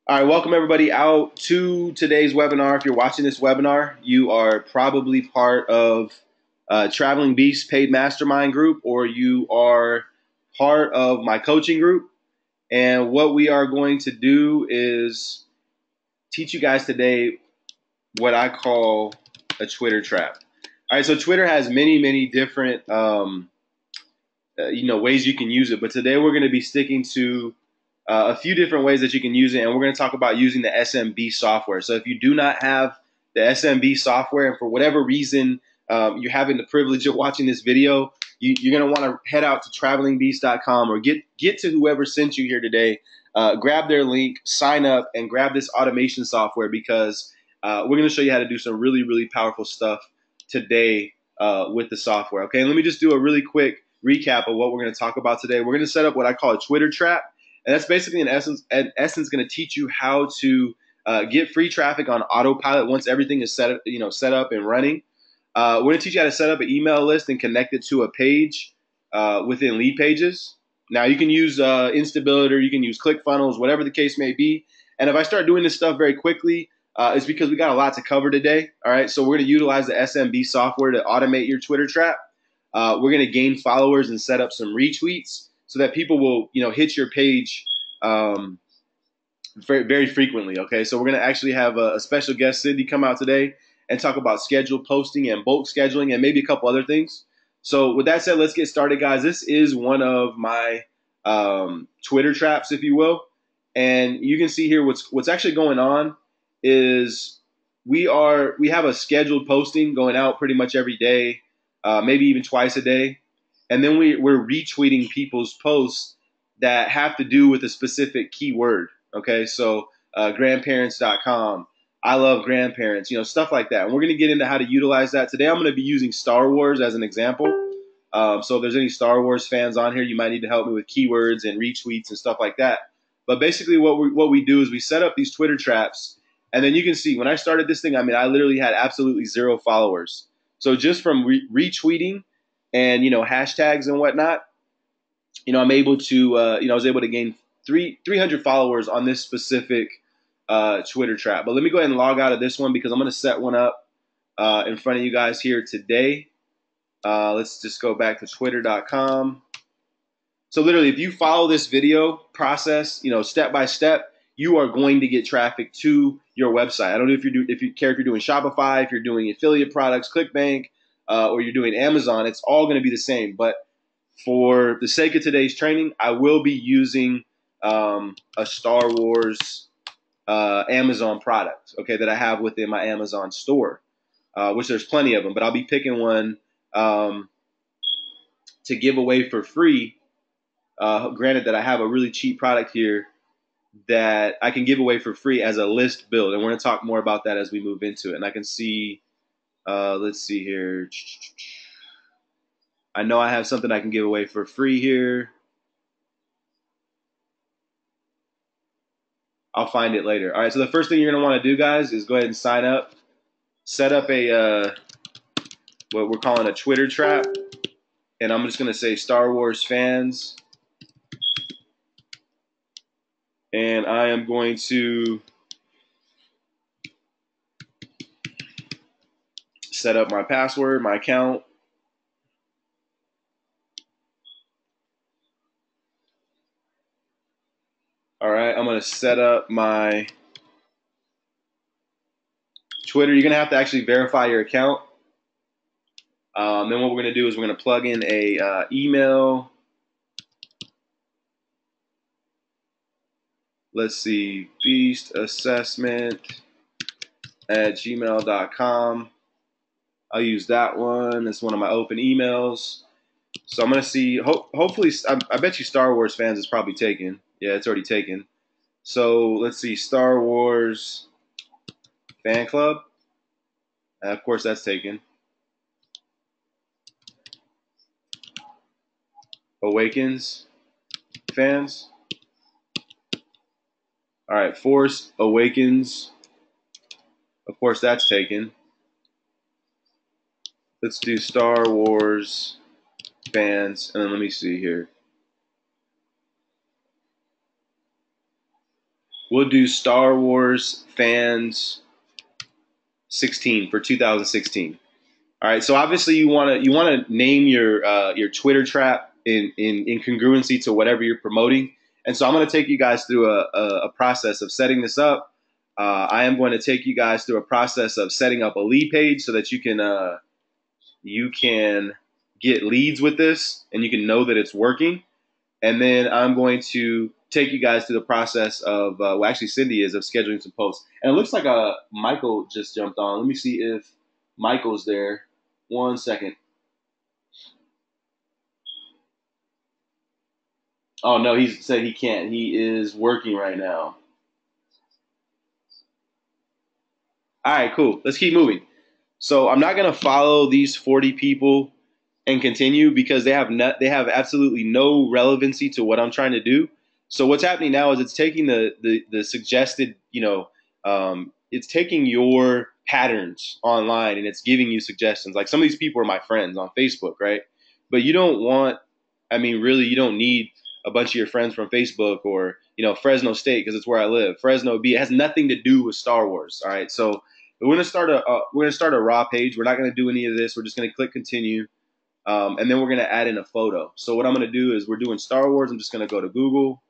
All right, welcome everybody out to today's webinar. If you're watching this webinar, you are probably part of Traveling Beast paid mastermind group, or you are part of my coaching group. And what we are going to do is teach you guys today what I call a Twitter trap. All right, so Twitter has many different ways you can use it, but today we're going to be sticking to a few different ways that you can use it, and we're going to talk about using the SMB software. So if you do not have the SMB software, and for whatever reason you're having the privilege of watching this video, you're going to want to head out to travelingbeast.com or get to whoever sent you here today, grab their link, sign up, and grab this automation software because we're going to show you how to do some really powerful stuff today with the software. Okay, and let me just do a really quick recap of what we're going to talk about today. We're going to set up what I call a Twitter trap. And that's basically, in essence, going to teach you how to get free traffic on autopilot once everything is set up and running. We're going to teach you how to set up an email list and connect it to a page within Lead Pages. Now, you can use Instability, you can use ClickFunnels, whatever the case may be. And if I start doing this stuff very quickly, it's because we got a lot to cover today. All right, so we're going to utilize the SMB software to automate your Twitter trap. We're going to gain followers and set up some retweets so that people will, hit your page very frequently. Okay, so we're going to actually have a special guest, Sydney, come out today and talk about scheduled posting and bulk scheduling and maybe a couple other things. So with that said, let's get started, guys. This is one of my Twitter traps, if you will, and you can see here what's actually going on is we have a scheduled posting going out pretty much every day, maybe even twice a day. And then we're retweeting people's posts that have to do with a specific keyword. Okay, so grandparents.com, I love grandparents, stuff like that. And we're going to get into how to utilize that. Today I'm going to be using Star Wars as an example. So if there's any Star Wars fans on here, you might need to help me with keywords and retweets and stuff like that. But basically what we do is we set up these Twitter traps. And then you can see when I started this thing, I literally had absolutely 0 followers. So just from retweeting and hashtags and whatnot, I'm able to I was able to gain 300 followers on this specific Twitter trap. But let me go ahead and log out of this one because I'm going to set one up in front of you guys here today. Let's just go back to twitter.com. So literally, if you follow this video process, step by step, you are going to get traffic to your website. I don't know if you care if you're doing Shopify, if you're doing affiliate products, ClickBank, or you're doing Amazon. It's all going to be the same. But for the sake of today's training, I will be using a Star Wars Amazon product, okay, that I have within my Amazon store, which there's plenty of them. But I'll be picking one to give away for free. Granted that I have a really cheap product here that I can give away for free as a list build. And we're going to talk more about that as we move into it. And I can see, let's see here. I know I have something I can give away for free here. I'll find it later. All right, so the first thing you're going to want to do, guys, is go ahead and sign up. Set up a what we're calling a Twitter trap. And I'm just going to say Star Wars fans. And I am going to set up my password, my account. All right, I'm going to set up my Twitter. You're going to have to actually verify your account. Then what we're going to do is we're going to plug in a email. Let's see, beastassessment@gmail.com. I'll use that one. It's one of my open emails. So I'm going to see, hopefully, I bet you Star Wars fans is probably taken. Yeah, it's already taken. So let's see, Star Wars fan club. Of course, that's taken. Awakens fans. All right, Force Awakens. Of course, that's taken. Let's do Star Wars fans, and then let me see here. We'll do Star Wars fans 16 for 2016. All right. So obviously you want to name your Twitter trap in congruency to whatever you're promoting. And so I'm going to take you guys through a process of setting this up. I am going to take you guys through a process of setting up a lead page so that you can get leads with this and you can know that it's working. And then I'm going to take you guys through the process of, well, actually, Cindy is, of scheduling some posts. And it looks like Michael just jumped on. Let me see if Michael's there. 1 second. Oh, no, he said he can't. He is working right now. All right, cool. Let's keep moving. So I'm not going to follow these 40 people and continue because they have absolutely no relevancy to what I'm trying to do. So what's happening now is it's taking the suggested, it's taking your patterns online and it's giving you suggestions. Like some of these people are my friends on Facebook, right? But you don't want, I mean, really, you don't need a bunch of your friends from Facebook or Fresno State because it's where I live. Fresno B. It has nothing to do with Star Wars. All right, so we're gonna start a raw page. We're not gonna do any of this. We're just gonna click continue. And then we're going to add in a photo. So what I'm going to do is we're doing Star Wars. I'm just going to go to Google,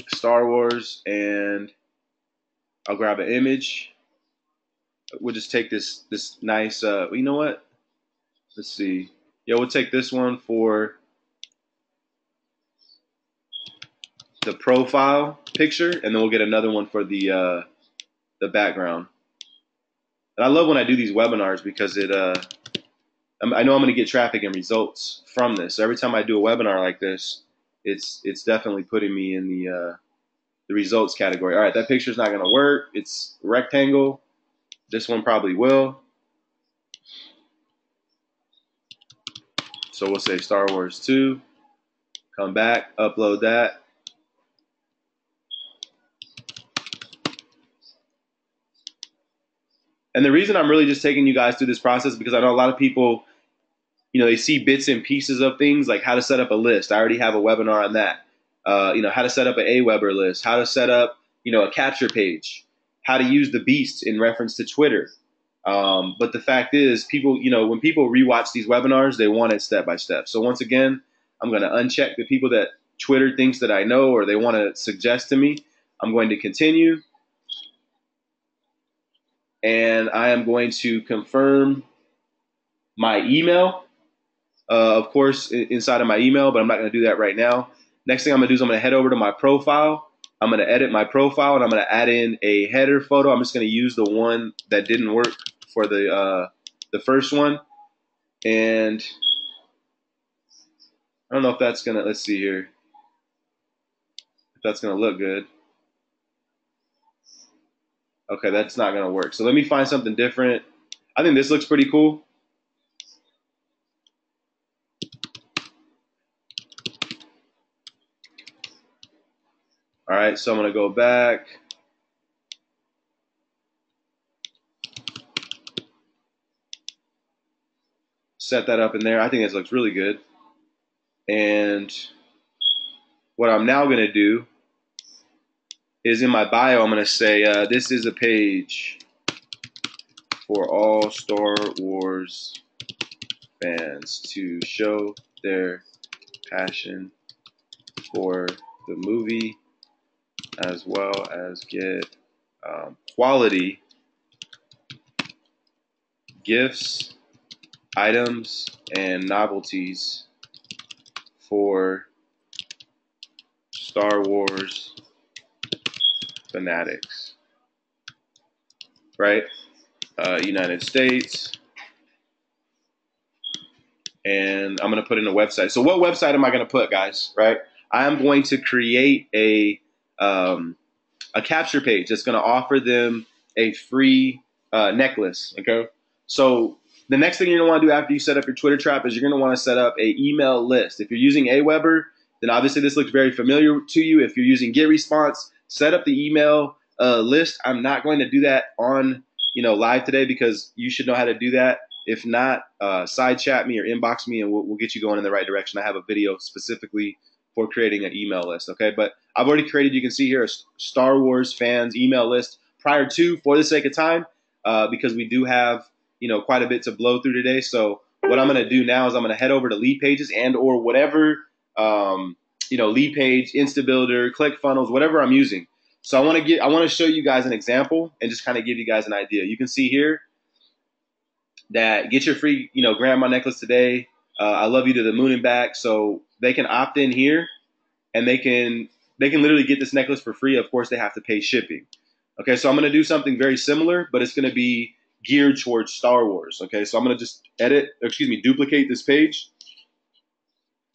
Star Wars, and I'll grab an image. We'll just take this nice, you know what? Let's see. Yeah, we'll take this one for the profile picture, and then we'll get another one for the background. And I love when I do these webinars because I know I'm going to get traffic and results from this. So every time I do a webinar like this, it's definitely putting me in the results category. All right, that picture's not going to work. It's rectangle. This one probably will. So we'll say Star Wars 2. Come back, upload that. And the reason I'm really just taking you guys through this process is because I know a lot of people, they see bits and pieces of things like how to set up a list. I already have a webinar on that. How to set up an Aweber list, how to set up, a capture page, how to use the Beast in reference to Twitter. But the fact is, people, when people rewatch these webinars, they want it step by step. So once again, I'm going to uncheck the people that Twitter thinks that I know or they want to suggest to me. I'm going to continue. And I am going to confirm my email, of course, inside of my email, but I'm not going to do that right now. Next thing I'm going to do is I'm going to head over to my profile. I'm going to edit my profile, and I'm going to add in a header photo. I'm just going to use the one that didn't work for the first one. And I don't know if that's going to, let's see here, if that's going to look good. Okay, that's not going to work. So let me find something different. I think this looks pretty cool. All right, so I'm going to go back. Set that up in there. I think this looks really good. And what I'm now going to do is in my bio, I'm going to say, this is a page for all Star Wars fans to show their passion for the movie as well as get quality gifts, items, and novelties for Star Wars fanatics, right? United States. And I'm going to put in a website. So what website am I going to put, guys, right? I am going to create a capture page that's going to offer them a free necklace, okay? So the next thing you're going to want to do after you set up your Twitter trap is you're going to want to set up an email list. If you're using Aweber, then obviously this looks very familiar to you. If you're using GetResponse, set up the email list. I'm not going to do that on live today because you should know how to do that. If not, side chat me or inbox me and we'll get you going in the right direction. I have a video specifically for creating an email list. Okay, but I've already created, you can see here, a Star Wars fans email list prior to, for the sake of time, because we do have, quite a bit to blow through today. So what I'm going to do now is I'm going to head over to Lead Pages and or whatever, Lead Page, InstaBuilder, ClickFunnels, whatever I'm using. So I want to show you guys an example and just kind of give you guys an idea. You can see here that get your free, grandma necklace today. I love you to the moon and back. So they can opt in here, and they can literally get this necklace for free. Of course, they have to pay shipping. Okay, so I'm going to do something very similar, but it's going to be geared towards Star Wars. Okay, so I'm going to just duplicate this page,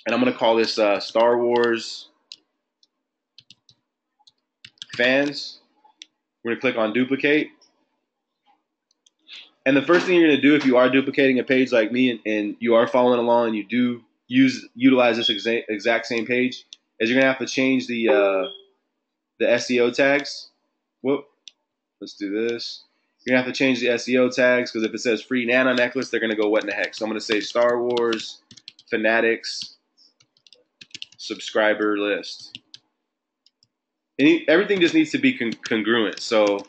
and I'm going to call this Star Wars fans. We're going to click on duplicate. And the first thing you're going to do if you are duplicating a page like me and you are following along and you do utilize this exact same page is you're going to have to change the SEO tags. Whoop. Let's do this. You're going to have to change the SEO tags because if it says free Nana necklace, they're going to go what in the heck. So I'm going to say Star Wars Fanatics subscriber list. And everything just needs to be congruent. So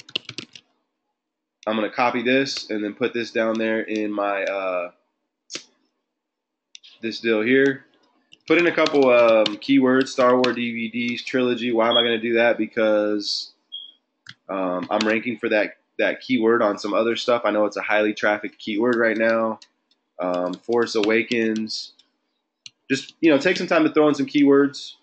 I'm going to copy this and then put this down there in my this deal here. Put in a couple keywords, Star Wars DVDs, trilogy. Why am I going to do that? Because I'm ranking for that keyword on some other stuff. I know it's a highly trafficked keyword right now. Force Awakens. Just, take some time to throw in some keywords.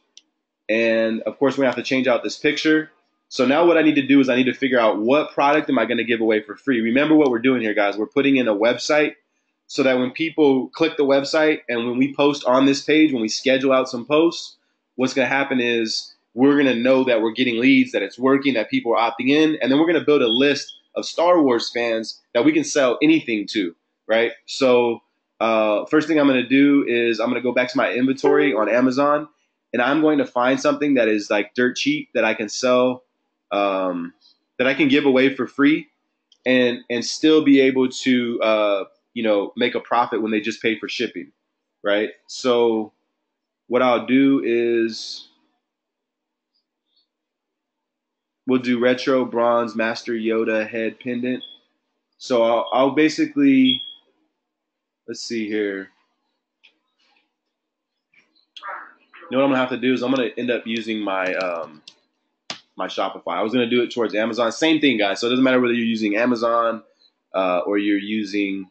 And, of course, we have to change out this picture. So now what I need to do is I need to figure out what product am I going to give away for free. Remember what we're doing here, guys. We're putting in a website so that when people click the website and when we post on this page, when we schedule out some posts, what's going to happen is we're going to know that we're getting leads, that it's working, that people are opting in, and then we're going to build a list of Star Wars fans that we can sell anything to, right? So first thing I'm going to do is I'm going to go back to my inventory on Amazon, and I'm going to find something that is like dirt cheap that I can sell, that I can give away for free, and still be able to make a profit when they just pay for shipping, right? So what I'll do is we'll do retro bronze Master Yoda head pendant. So I'll basically, let's see here. You know what I'm gonna have to do is I'm gonna end up using my my Shopify. I was gonna do it towards Amazon. Same thing, guys. So it doesn't matter whether you're using Amazon or you're using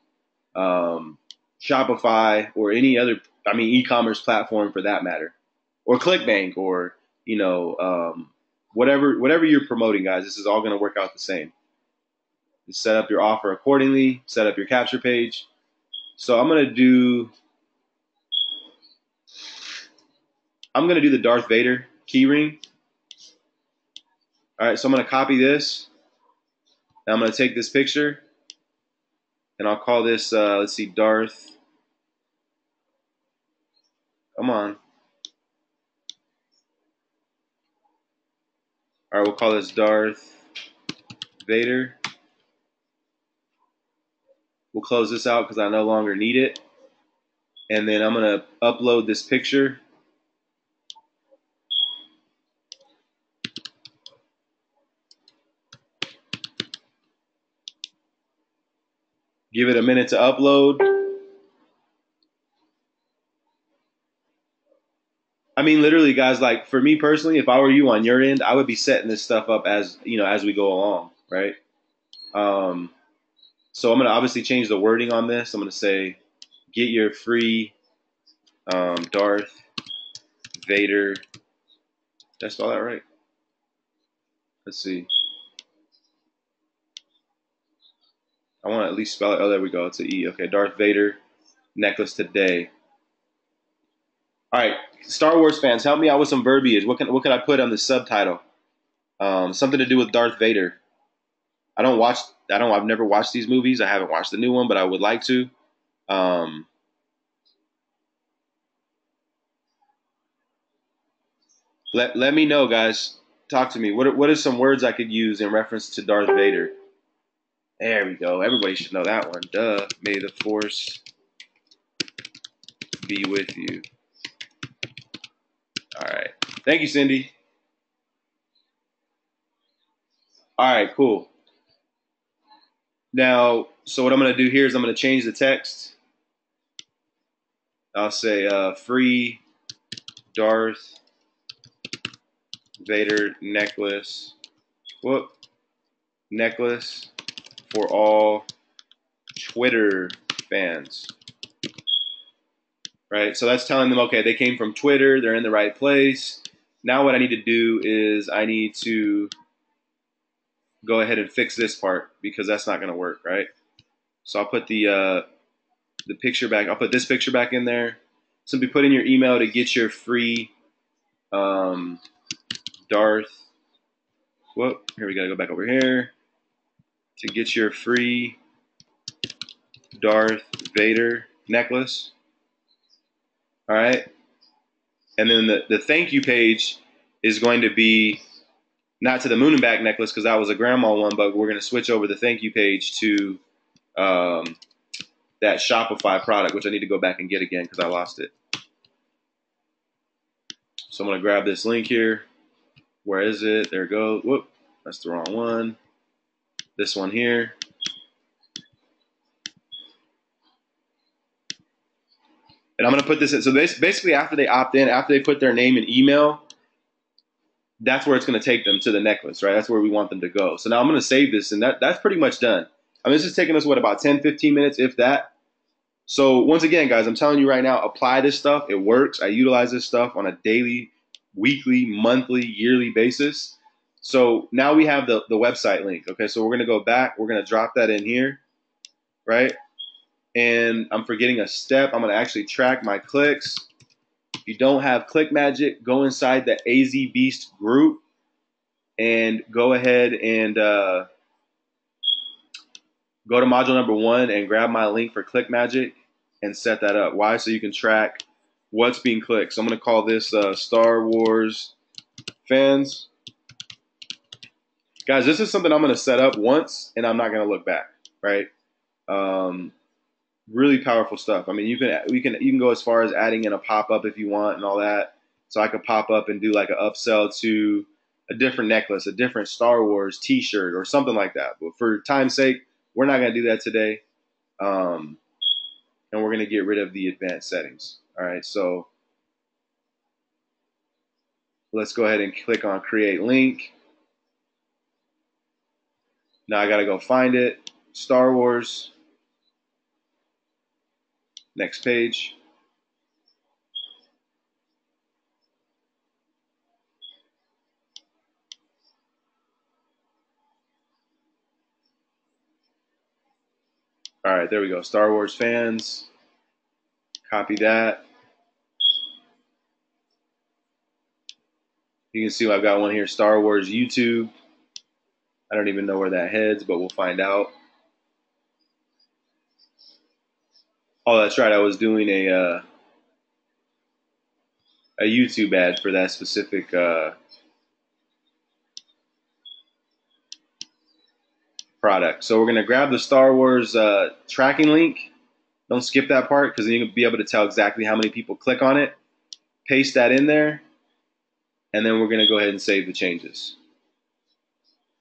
Shopify or any other, e-commerce platform for that matter, or ClickBank, or whatever you're promoting, guys. This is all gonna work out the same. You set up your offer accordingly. Set up your capture page. So I'm gonna do the Darth Vader keyring. All right, so I'm going to copy this. And I'm going to take this picture, and I'll call this, let's see, Darth. Come on. All right, we'll call this Darth Vader. We'll close this out because I no longer need it. And then I'm going to upload this picture. Give it a minute to upload. Literally, guys, like for me personally, if I were you on your end, I would be setting this stuff up as we go along, right? So I'm going to obviously change the wording on this. I'm going to say, get your free Darth Vader. Did I spell that right? Let's see. I want to at least spell it. Oh, there we go. It's an E. Okay, Darth Vader necklace today. All right, Star Wars fans, help me out with some verbiage. What can I put on the subtitle? Something to do with Darth Vader. I've never watched these movies. I haven't watched the new one, but I would like to. Let me know, guys. Talk to me. What are some words I could use in reference to Darth Vader? There we go. Everybody should know that one. Duh. May the Force be with you. All right. Thank you, Cindy. All right, cool. Now, so what I'm going to do here is I'm going to change the text. I'll say free Darth Vader necklace. Whoop. Necklace for all Twitter fans. Right? So that's telling them, okay, they came from Twitter. They're in the right place. Now what I need to do is I need to go ahead and fix this part because that's not going to work, right? So I'll put the picture back. I'll put this picture back in there. Simply put in your email to get your free Darth. Whoop, here we gotta go back over here to get your free Darth Vader necklace. All right, and then the thank you page is going to be not to the Moon and Back necklace because that was a grandma one, but we're going to switch over the thank you page to that Shopify product, which I need to go back and get again because I lost it. So I'm going to grab this link here. Where is it? There it goes. Whoop, that's the wrong one. This one here. And I'm going to put this in. So basically after they opt in, after they put their name and email, that's where it's going to take them to the necklace, right? That's where we want them to go. So now I'm going to save this, and that's pretty much done. I mean, this is taking us, what, about 10, 15 minutes, if that. So once again, guys, I'm telling you right now, apply this stuff. It works. I utilize this stuff on a daily, weekly, monthly, yearly basis. So now we have the website link. Okay, so we're going to go back. We're going to drop that in here, right? And I'm forgetting a step. I'm going to actually track my clicks. If you don't have ClickMagick, go inside the AZ Beast group and go ahead and go to module number 1 and grab my link for ClickMagick and set that up. Why? So you can track what's being clicked. So I'm going to call this Star Wars fans. Guys, this is something I'm going to set up once and I'm not going to look back, right? Really powerful stuff. I mean, you can go as far as adding in a pop-up if you want and all that. So I could pop up and do like an upsell to a different necklace, a different Star Wars t-shirt or something like that. But for time's sake, we're not going to do that today. And we're going to get rid of the advanced settings. All right, so let's go ahead and click on create link. Now I got to go find it. Star Wars. Next page. All right, there we go. Star Wars fans. Copy that. You can see I've got one here, Star Wars YouTube. I don't even know where that heads, but we'll find out. Oh, that's right. I was doing a YouTube ad for that specific product. So we're going to grab the Star Wars tracking link. Don't skip that part because then you'll be able to tell exactly how many people click on it. Paste that in there. And then we're going to go ahead and save the changes.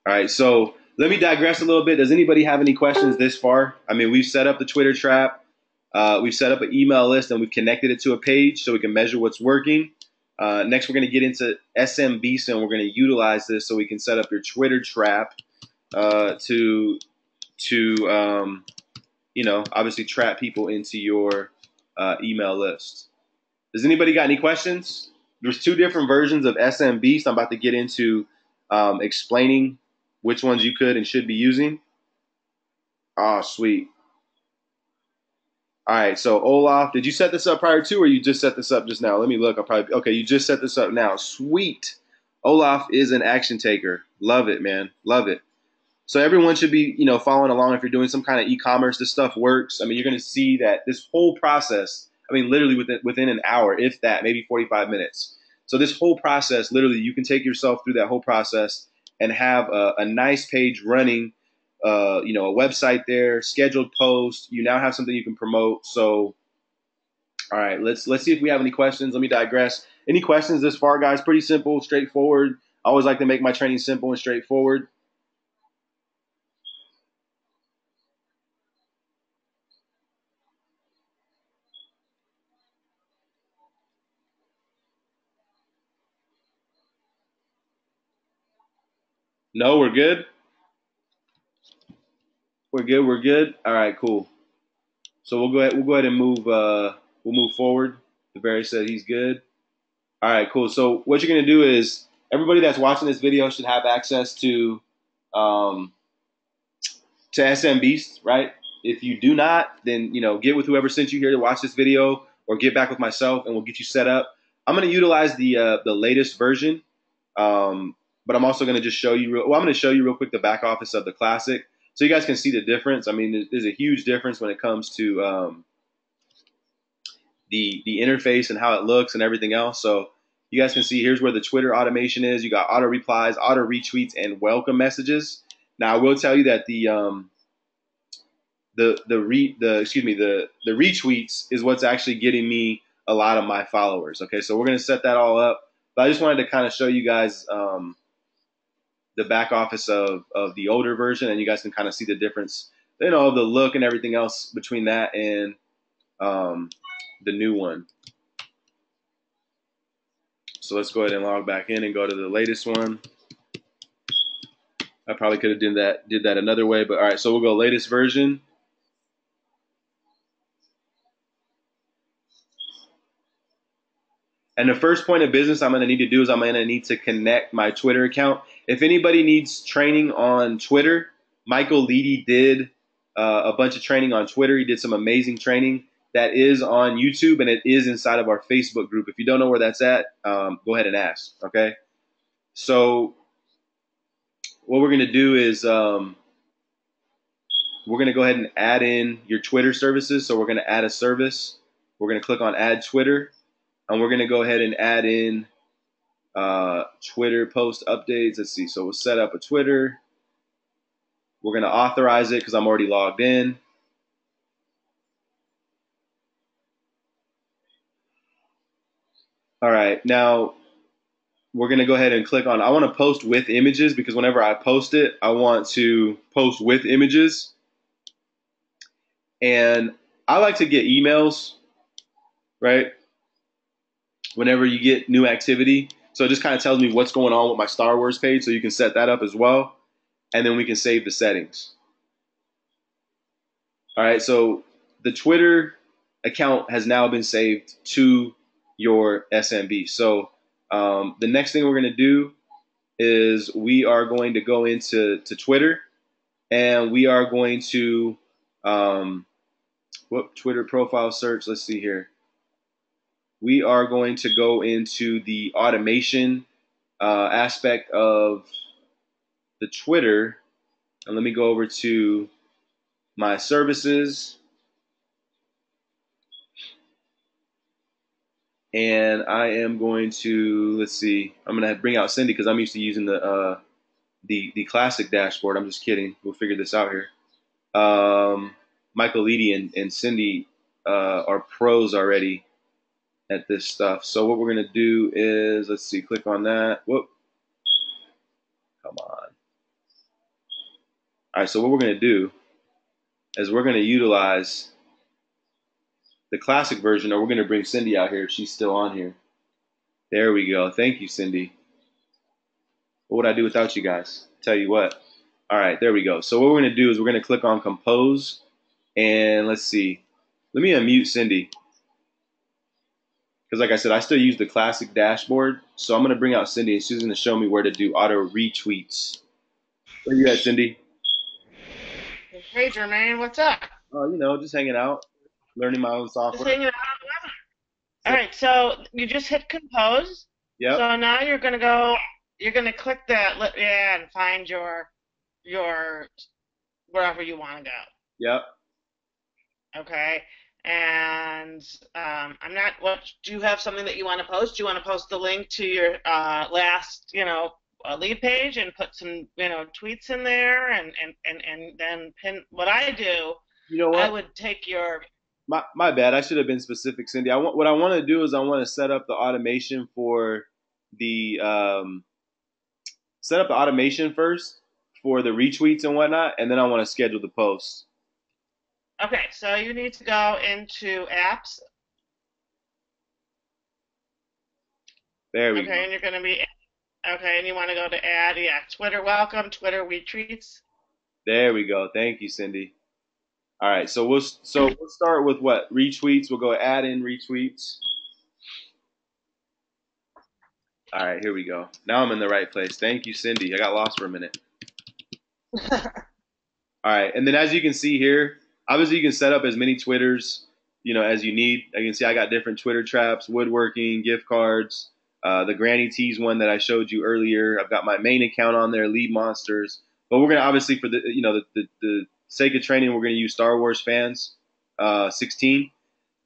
All right, so let me digress a little bit. Does anybody have any questions this far? I mean, we've set up the Twitter trap. We've set up an email list, and we've connected it to a page so we can measure what's working. Next, we're going to get into SMBeast, and we're going to utilize this so we can set up your Twitter trap to obviously trap people into your email list. Does anybody got any questions? There's 2 different versions of SMBeast. I'm about to get into explaining which ones you could and should be using. Oh, sweet. All right, so Olaf, did you set this up prior to, or you just set this up just now? Let me look. Okay, you just set this up now. Sweet. Olaf is an action taker. Love it, man. Love it. So everyone should be, following along if you're doing some kind of e-commerce. This stuff works. I mean, you're going to see that this whole process, I mean, literally within an hour, if that, maybe 45 minutes. So this whole process, literally, you can take yourself through that whole process and have a nice page running, a website there, scheduled posts. You now have something you can promote. So, all right, let's see if we have any questions. Let me digress. Any questions this far, guys? Pretty simple, straightforward. I always like to make my training simple and straightforward. No, we're good. We're good. We're good. All right, cool. So we'll go ahead. We'll go ahead and move. We'll move forward. The Barry said he's good. All right, cool. So what you're gonna do is everybody that's watching this video should have access um, to SM Beast, right? If you do not, then get with whoever sent you here to watch this video, or get back with myself, and we'll get you set up. I'm gonna utilize the latest version, but I'm also gonna just show you. I'm gonna show you real quick the back office of the classic, so you guys can see the difference. I mean, there's a huge difference when it comes to the interface and how it looks and everything else. So you guys can see here's where the Twitter automation is. You got auto replies, auto retweets, and welcome messages. Now I will tell you that the retweets is what's actually getting me a lot of my followers. Okay, so we're gonna set that all up. But I just wanted to kind of show you guys the back office of the older version, and you guys can kind of see the difference, the look and everything else between that and the new one. So let's go ahead and log back in and go to the latest one. I probably could have did that another way, but all right. So we'll go latest version. And the first point of business I'm going to need to do is I'm going to need to connect my Twitter account. If anybody needs training on Twitter, Michael Leedy did a bunch of training on Twitter. He did some amazing training that is on YouTube, and it is inside of our Facebook group. If you don't know where that's at, go ahead and ask. Okay. So what we're going to do is we're going to go ahead and add in your Twitter services. So we're going to add a service. We're going to click on Add Twitter. And we're going to go ahead and add in Twitter post updates. Let's see. So we'll set up a Twitter. We're going to authorize it because I'm already logged in. All right. Now we're going to go ahead and click on, I want to post with images, because whenever I post it, I want to post with images. And I like to get emails, right? Whenever you get new activity. So it just kind of tells me what's going on with my Star Wars page. So you can set that up as well. And then we can save the settings. All right. So the Twitter account has now been saved to your SMB. So the next thing we're going to do is we are going to go into Twitter, and we are going to Twitter profile search. Let's see here. We are going to go into the automation aspect of the Twitter, and let me go over to my services, and I am going to, let's see, I'm going to bring out Cindy because I'm used to using the classic dashboard. I'm just kidding. We'll figure this out here. Michael Leedy and Cindy are pros already at this stuff. So what we're going to do is, let's see, click on that. Whoop. Come on. All right, so what we're going to do is we're going to utilize the classic version, or we're going to bring Cindy out here if she's still on here. There we go. Thank you, Cindy. What would I do without you guys? Tell you what. All right, there we go. So what we're going to do is we're going to click on Compose, and let's see. Let me unmute Cindy, because like I said, I still use the classic dashboard. So I'm going to bring out Cindy, and she's going to show me where to do auto retweets. Where you at, Cindy? Hey, Jermaine, what's up? Just hanging out, learning my own Just software. hanging out. All right, so you just hit compose. Yep, So now you're gonna click that, yeah, and find your wherever you want to yep. go. Okay, and I'm not. What do you have something that you want to post? Do you want to post the link to your last, lead page and put some, tweets in there and then pin what I do? You know I what? would take your. My bad. I should have been specific, Cindy. What I want to do is I want to set up the automation for the set up the automation first for the retweets and whatnot, and then I want to schedule the posts. Okay, so you need to go into apps. There we Okay, go. and you're going to be okay, and you want to go to add, yeah, Twitter welcome, Twitter retweets. There we go. Thank you, Cindy. All right, so we'll start with what retweets. We'll go add in retweets. All right, here we go. Now I'm in the right place. Thank you, Cindy. I got lost for a minute. All right, and then as you can see here, obviously you can set up as many Twitters, as you need. I can see I got different Twitter traps, woodworking, gift cards, the Granny Tees one that I showed you earlier. I've got my main account on there, Lead Monsters. But we're gonna obviously for the sake of training, we're gonna use Star Wars fans, 16.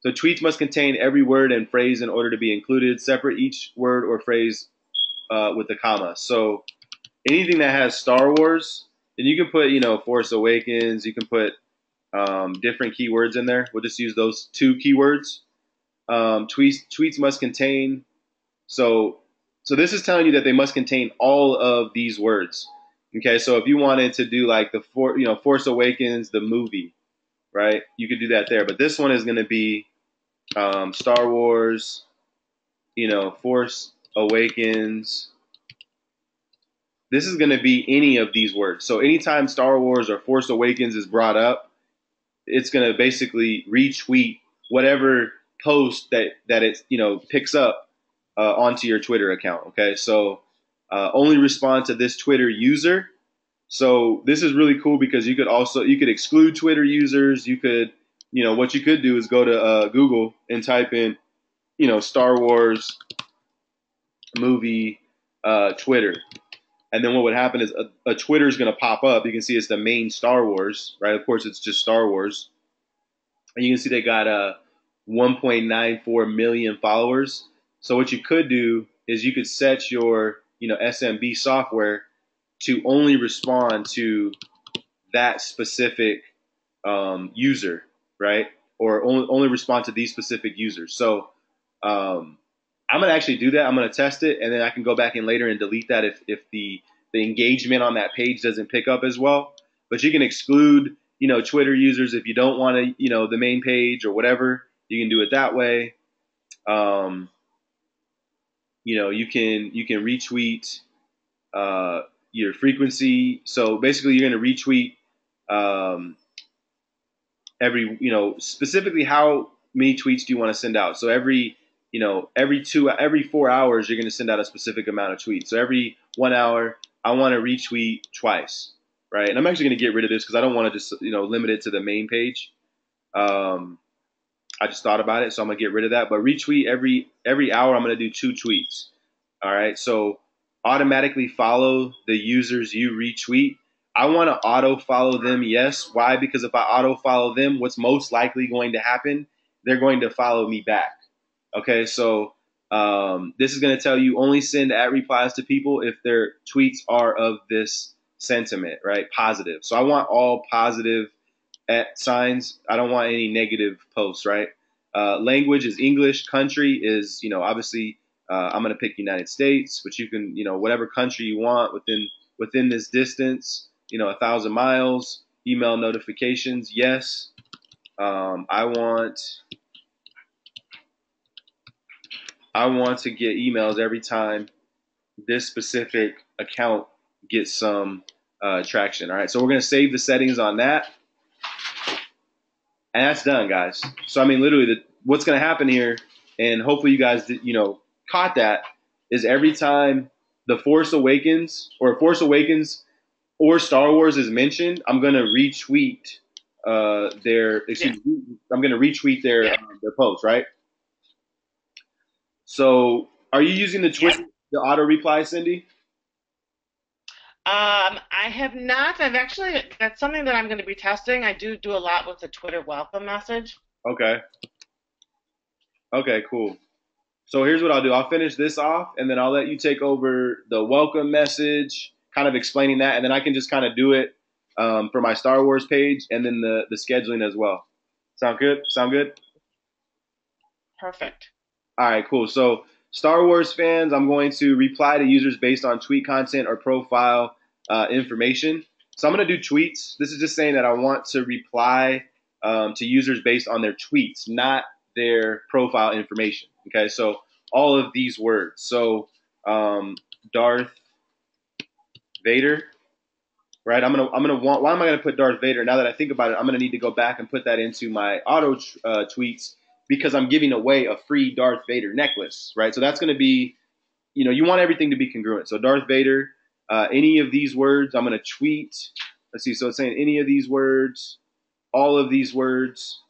So tweets must contain every word and phrase in order to be included. Separate each word or phrase with a comma. So anything that has Star Wars, then you can put, Force Awakens. You can put different keywords in there. We'll just use those two keywords. Tweets must contain. So so this is telling you that they must contain all of these words. Okay, so if you wanted to do like Force Awakens, the movie, right? You could do that there. But this one is going to be Star Wars, Force Awakens. This is going to be any of these words. So anytime Star Wars or Force Awakens is brought up, it's going to basically retweet whatever post that it picks up onto your Twitter account. Okay, so only respond to this Twitter user. So this is really cool because you could exclude Twitter users. You could what you could do is go to Google and type in Star Wars movie Twitter. And then what would happen is a Twitter is going to pop up. You can see it's the main Star Wars, right? Of course, it's just Star Wars. And you can see they got 1.94 million followers. So what you could do is you could set your SMB software to only respond to that specific user, right? Or only respond to these specific users. So I'm gonna actually do that. I'm gonna test it, and then I can go back in later and delete that if the engagement on that page doesn't pick up as well. But you can exclude Twitter users if you don't want to the main page or whatever. You can do it that way. Um, you can retweet your frequency. So basically, you're going to retweet um, every specifically how many tweets do you want to send out. So every 4 hours you're going to send out a specific amount of tweets. So every 1 hour I want to retweet twice, right? And I'm actually going to get rid of this because I don't want to just limit it to the main page. I just thought about it, so I'm gonna get rid of that. But retweet every hour. I'm gonna do 2 tweets. All right. So automatically follow the users you retweet. I want to auto follow them. Yes. Why? Because if I auto follow them, what's most likely going to happen? They're going to follow me back. Okay. So this is going to tell you only send at replies to people if their tweets are of this sentiment, right? Positive. So I want all positive at signs. I don't want any negative posts, right? Language is English. Country is, obviously, I'm going to pick United States, but you can, whatever country you want within this distance, 1,000 miles. Email notifications, yes. I want to get emails every time this specific account gets some traction. All right, so we're going to save the settings on that. And that's done, guys. So I mean, literally, what's going to happen here, and hopefully you guys, caught that, is every time the Force Awakens or Star Wars is mentioned, I'm going to retweet Yeah. I'm going to retweet Yeah. their post, right? So, are you using the Yep. Twitter the auto reply, Cindy? I have not. I've actually, that's something that I'm going to be testing. I do a lot with the Twitter welcome message. Okay. Okay. Cool. So here's what I'll do. I'll finish this off, and then I'll let you take over the welcome message, kind of explaining that, and then I can just kind of do it for my Star Wars page, and then the scheduling as well. Sound good? Sound good? Perfect. All right, cool. So, Star Wars fans, I'm going to reply to users based on tweet content or profile information. So, I'm going to do tweets. This is just saying that I want to reply to users based on their tweets, not their profile information. Okay, so all of these words. So, Darth Vader, right? I'm gonna want. Why am I gonna put Darth Vader? Now that I think about it, I'm gonna need to go back and put that into my auto tweets because I'm giving away a free Darth Vader necklace, right? So that's gonna be, you want everything to be congruent. So Darth Vader, any of these words, I'm gonna tweet. Let's see. So it's saying any of these words, all of these words.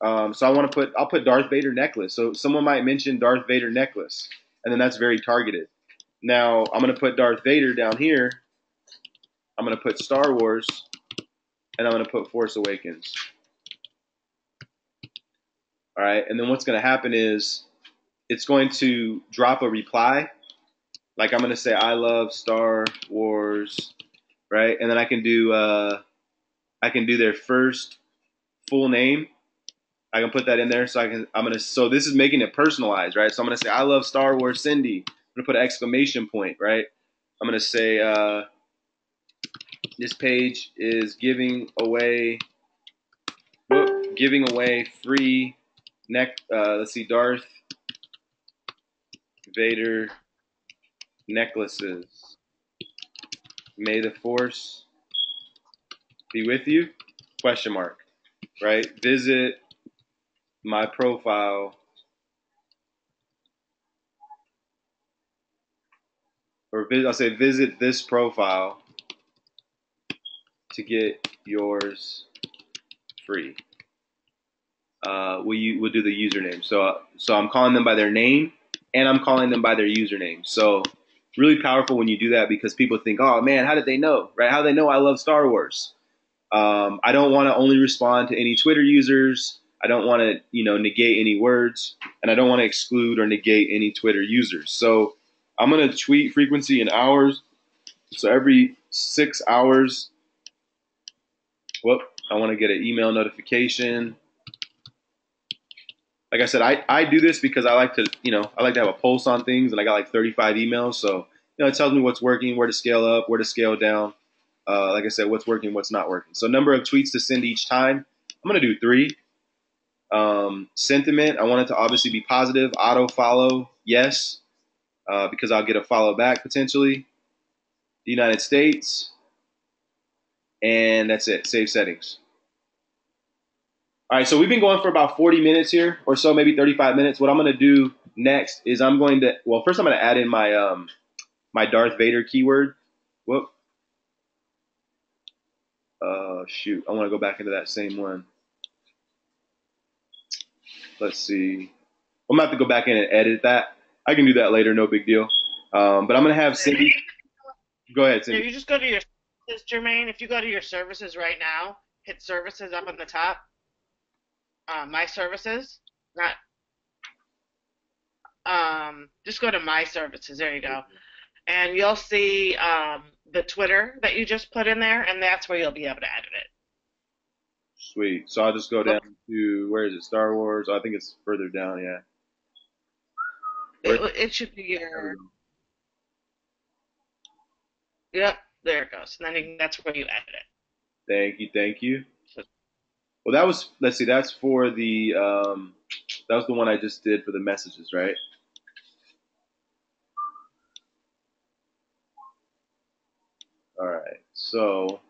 So I'll put Darth Vader necklace. So someone might mention Darth Vader necklace, and then that's very targeted. Now I'm gonna put Darth Vader down here. I'm going to put Star Wars, and I'm going to put Force Awakens. All right, and then what's going to happen is it's going to drop a reply. Like I'm going to say, I love Star Wars, right? And then I can do their first full name. I can put that in there. So this is making it personalized, right? So I'm going to say, I love Star Wars, Cindy. I'm going to put an exclamation point, right? I'm going to say, this page is giving away free let's see, Darth Vader necklaces. May the Force be with you? Question mark. Right? Visit my profile, or I'll say visit this profile to get yours free. We'll do the username. So I'm calling them by their name, and I'm calling them by their username. So really powerful when you do that because people think, oh man, how did they know? Right? How do they know I love Star Wars? I don't want to only respond to any Twitter users. I don't want to negate any words, and I don't want to exclude or negate any Twitter users. So I'm going to tweet frequency in hours. So every 6 hours, I want to get an email notification. Like I said, I do this because I like to have a pulse on things, and I got like 35 emails. So, it tells me what's working, where to scale up, where to scale down. Like I said, what's working, what's not working. So number of tweets to send each time, I'm going to do 3. Sentiment, I want it to obviously be positive. Auto follow, yes, because I'll get a follow back potentially. The United States, and that's it. Save settings. All right, so we've been going for about 40 minutes here or so, maybe 35 minutes. What I'm going to do next is first I'm going to add in my my Darth Vader keyword. Shoot, I want to go back into that same one. Let's see. I'm going to have to go back in and edit that. I can do that later, no big deal. But I'm going to have Cindy. Go ahead, Cindy. If you just go to your services, Jermaine, if you go to your services right now, hit services up on the top. My services, not just go to my services. There you go, and you'll see the Twitter that you just put in there, and that's where you'll be able to edit it. Sweet. So I'll just go down to, where is it? Star Wars. Oh, I think it's further down. Yeah. It should be your. Yep, there it goes, and then that's where you edit it. Thank you. So, well, let's see, that's for the that was the one I just did for the messages, right? All right, so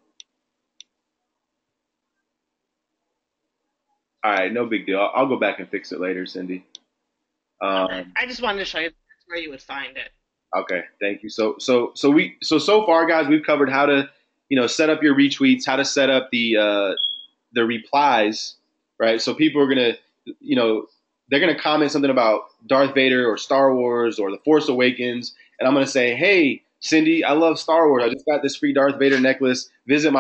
all right, no big deal. I'll go back and fix it later, Cindy. I just wanted to show you that's where you would find it. Okay, thank you. So far, guys, we've covered how to set up your retweets, how to set up the replies, right? So people are gonna they're gonna comment something about Darth Vader or Star Wars or The Force Awakens, and I'm gonna say, hey, Cindy, I love Star Wars. I just got this free Darth Vader necklace. Visit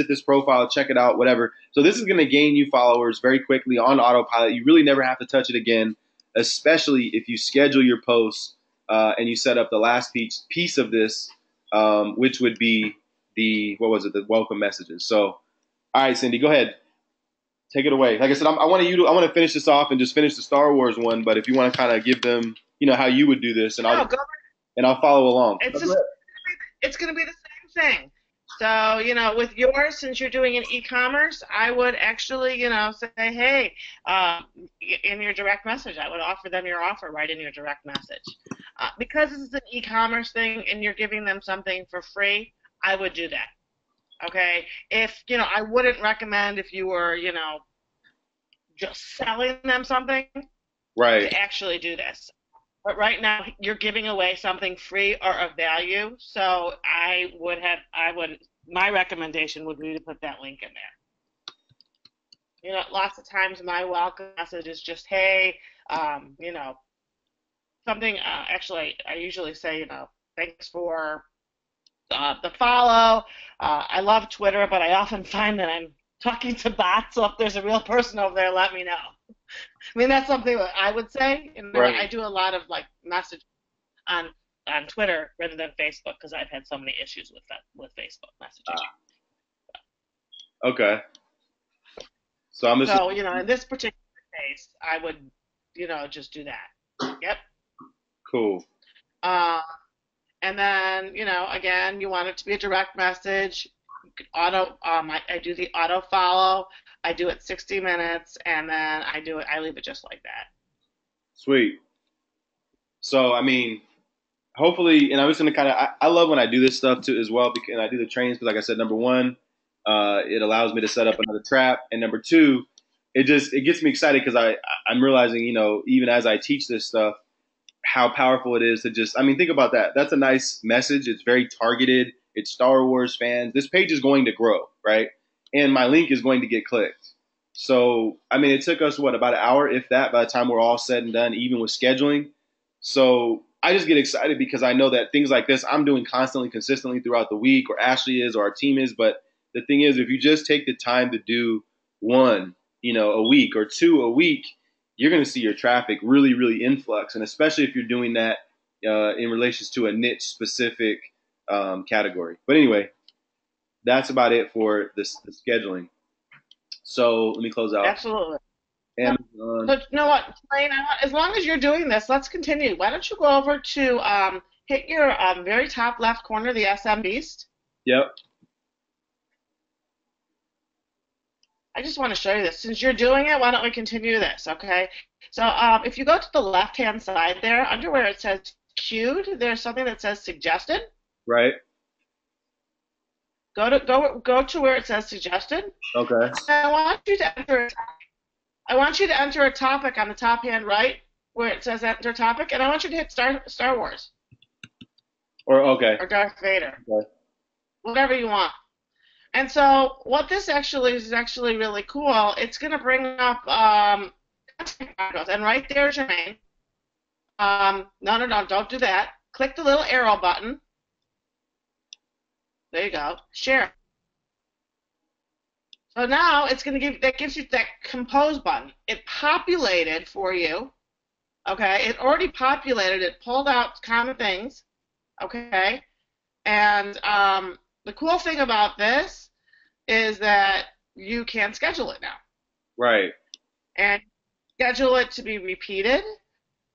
this profile, check it out, whatever. So this is gonna gain you followers very quickly on autopilot. You really never have to touch it again, especially if you schedule your posts and you set up the last piece of this, which would be the welcome messages. So, all right, Cindy, go ahead. take it away. Like I said, I want you to. I want to finish this off and just finish the Star Wars one. But if you want to kind of give them, how you would do this, and No, I'll follow along. it's just it's going to be the same thing. So, with yours, since you're doing an e-commerce, I would actually, say, hey, in your direct message, I would offer them your offer right in your direct message. Because this is an e-commerce thing and you're giving them something for free, I would do that. Okay? If, I wouldn't recommend if you were, just selling them something Right. to actually do this. But right now, you're giving away something free or of value, so my recommendation would be to put that link in there. Lots of times my welcome message is just, hey, something, actually, I usually say, thanks for the follow. I love Twitter, but I often find that I'm talking to bots, so if there's a real person over there, let me know. I mean, that's something that I would say. Right. I do a lot of message on Twitter rather than Facebook because I've had so many issues with Facebook messaging. Okay. So I'm just. So in this particular case, I would just do that. Yep. Cool. And then again, you want it to be a direct message. You could I do the auto follow. I do it 60 minutes, and then I leave it just like that. Sweet. So, I mean, hopefully, and I'm just gonna kind of. I love when I do this stuff too as well, because and I do the trainings because, like I said, number one, it allows me to set up another trap, and number two, it gets me excited because I'm realizing, even as I teach this stuff, how powerful it is to just. I mean, think about that. That's a nice message. It's very targeted. It's Star Wars fans. This page is going to grow, right? And my link is going to get clicked. So, I mean, it took us, about an hour, if that, by the time we're all said and done, even with scheduling. So I just get excited because I know that things like this I'm doing constantly, consistently throughout the week, or Ashley is, or our team is. But the thing is, if you just take the time to do one, a week, or two a week, you're going to see your traffic really, really influx. And especially if you're doing that in relation to a niche specific category. But anyway, that's about it for the scheduling. So let me close out. Absolutely. Amazon. But you know what, Blaine, as long as you're doing this, let's continue. Why don't you go over to hit your very top left corner, the SM Beast. Yep. I just want to show you this. Since you're doing it, why don't we continue this, okay? So if you go to the left-hand side there, under where it says queued, there's something that says suggested. Right. Go to where it says suggested. Okay. I want you to enter a topic on the top hand right where it says enter topic, and I want you to hit Star Wars. Or okay. Or Darth Vader. Okay. Whatever you want. And so what this actually is actually really cool. It's going to bring up and right there, Jermaine. No, don't do that. Click the little arrow button. There you go. Share. So now it's going to gives you that compose button. It populated for you. Okay, it already populated. It pulled out common things. Okay, and the cool thing about this is that you can schedule it now. Right. And schedule it to be repeated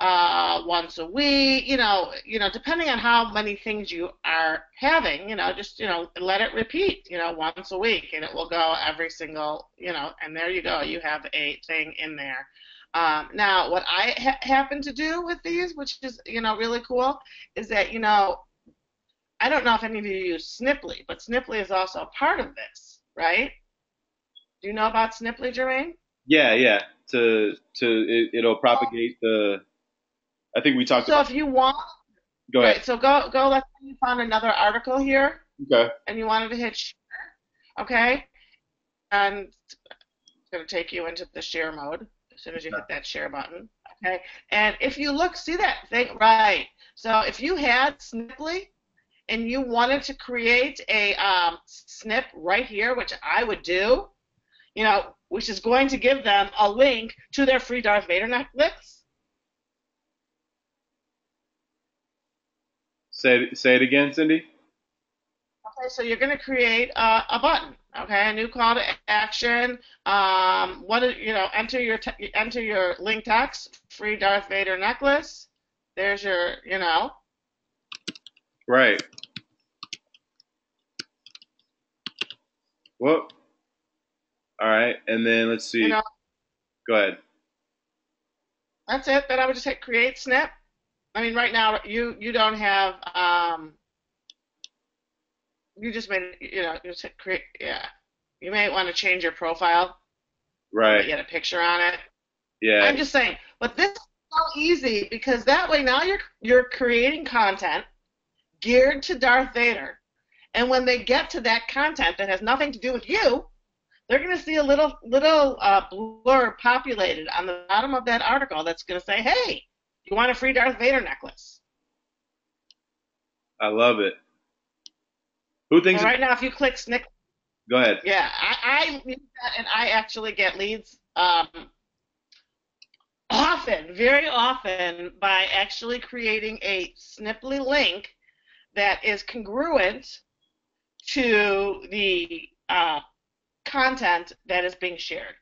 once a week. Depending on how many things you are having, just let it repeat. Once a week, and it will go every single. And there you go. You have a thing in there. Now, what I happen to do with these, which is really cool, is that I don't know if any of you use Sniply, but Sniply is also a part of this, right? Do you know about Sniply, Jermaine? Yeah. It'll propagate the. I think we talked. So if you want, go ahead. Right, so go. Let's say you found another article here. Okay. And you wanted to hit share, okay? And it's going to take you into the share mode as soon as you hit that share button, okay? And if you see that thing, right? So if you had Sniply and you wanted to create a snip right here, which I would do, which is going to give them a link to their free Darth Vader Netflix. Say it again, Cindy. Okay, so you're going to create a button, Okay, a new call to action. Enter your link text, free Darth Vader necklace. There's your, Right. Well, all right. And then let's you see. know, Go ahead. that's it. Then I would just hit create snip. I mean, right now you don't have you just made it, you just hit create. Yeah, you may want to change your profile so Right. that you had a picture on it. Yeah. I'm just saying, but this is so easy because that way now you're creating content geared to Darth Vader. And when they get to that content that has nothing to do with you, they're going to see a little blurb populated on the bottom of that article that's going to say, "Hey, you want a free Darth Vader necklace?" I love it. Who So thinks? right now, if you click Snick, Go ahead. yeah, I use that, and I actually get leads often, very often, by actually creating a Sniply link that is congruent to the content that is being shared.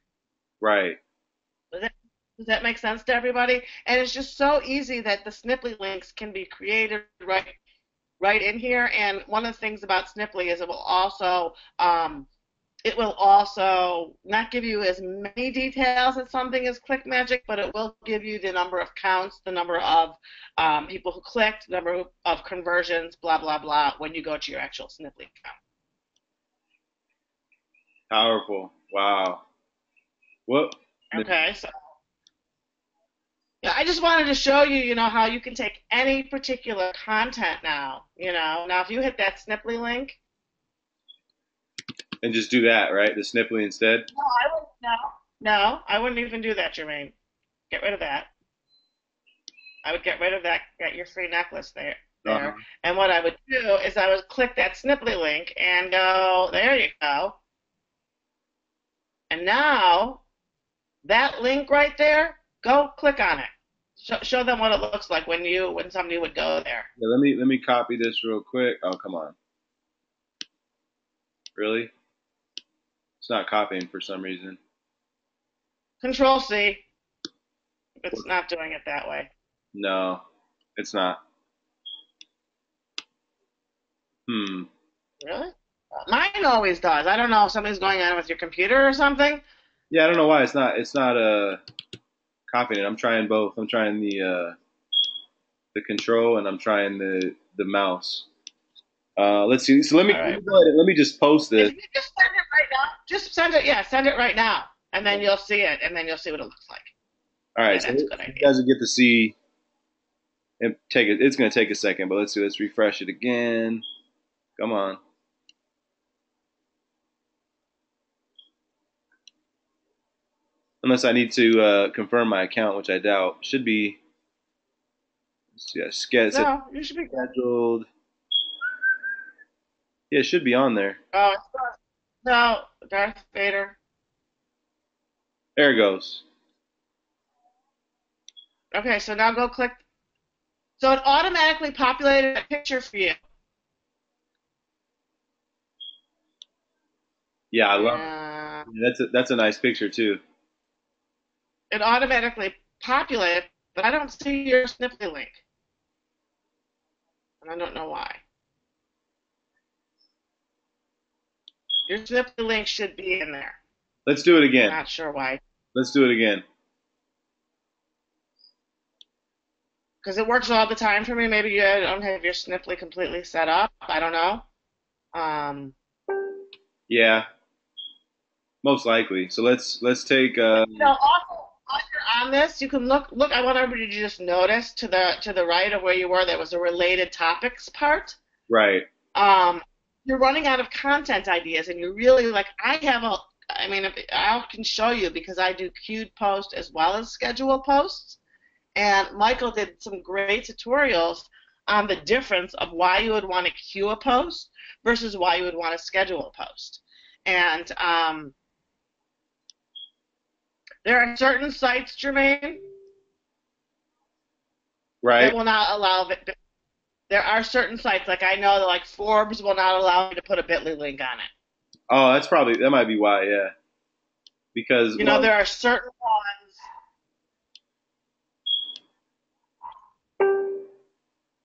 Right. Does that, does that make sense to everybody? And it's just so easy that the Sniply links can be created right in here. And one of the things about Sniply is it will also not give you as many details as something as ClickMagick, but it will give you the number of counts, the number of people who clicked, the number of conversions, blah blah blah, when you go to your actual Sniply account. Powerful. Wow. What? Okay, so yeah, I just wanted to show you, how you can take any particular content now, Now, if you hit that Sniply link, And just do that, right? The Snipply instead. no, I wouldn't. No, I wouldn't even do that, Jermaine. Get rid of that. I would get rid of that. Get your free necklace there. Uh-huh. And what I would do is I would click that Sniply link and go, there you go. And now that link right there, go click on it. Show them what it looks like when somebody would go there. Yeah, let me copy this real quick. Oh, come on. Really? It's not copying for some reason. Control C. It's not doing it that way. No, it's not. Hmm. Really? Mine always does. I don't know if something's going on with your computer or something. Yeah, I don't know why it's not copying it. I'm trying both. I'm trying the control and I'm trying the mouse. Let's see. So All right. let me just post If this. you just send it right now, just send it. Yeah, send it right now, and then you'll see it, and then you'll see what it looks like. All right, Yeah, so that's a you good idea. guys will get to see and take it. It's going to take a second, but let's see. Let's refresh it again. Come on. Unless I need to confirm my account, which I doubt. Should be. Let's see, it says No, you should be good. scheduled. Yeah, it should be on there. Oh, no, Darth Vader. There it goes. Okay, so now go click. So it automatically populated a picture for you. Yeah, I love And it. That's a nice picture too. it automatically populated, but I don't see your Snipply link, and I don't know why. Your Snipply link should be in there. Let's do it I'm again. not sure why. Let's do it again. Because it works all the time for me. Maybe you don't have your Snipply completely set up. I don't know. Um, Yeah, most likely. So let's take also while you're on this, you can look. Look, I want everybody to just notice to the right of where you were. There was a related topics part. right. Um, you're running out of content ideas, and you're really like, I have a. I mean, I can show you because I do queued post as well as scheduled posts. And Michael did some great tutorials on the difference of why you would want to queue a post versus why you would want to schedule a post. And there are certain sites, Jermaine, that Right. will not allow it. There are certain sites, like I know that like Forbes will not allow me to put a Bitly link on it. Oh, that might be why. Yeah, because You know, well, there are certain ones.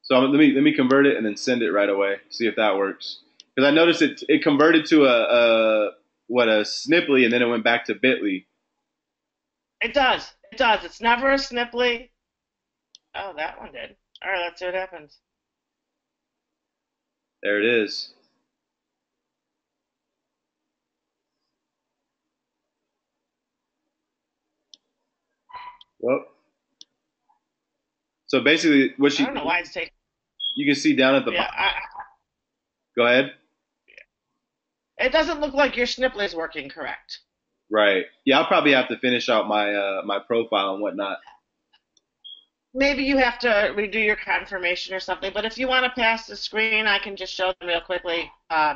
so let me convert it and then send it right away. See if that works. Because I noticed it converted to a Sniply and then it went back to Bitly. It does. It does. It's never a Snipply. Oh, that one did. All right, let's see what happens. There it is. Well, so basically, I don't know why it's taking. you can see down at the Yeah, bottom. Go ahead. it doesn't look like your Snipply is working correct. Right. Yeah, I'll probably have to finish out my profile and whatnot. Maybe you have to redo your confirmation or something. But if you want to pass the screen, I can just show them real quickly.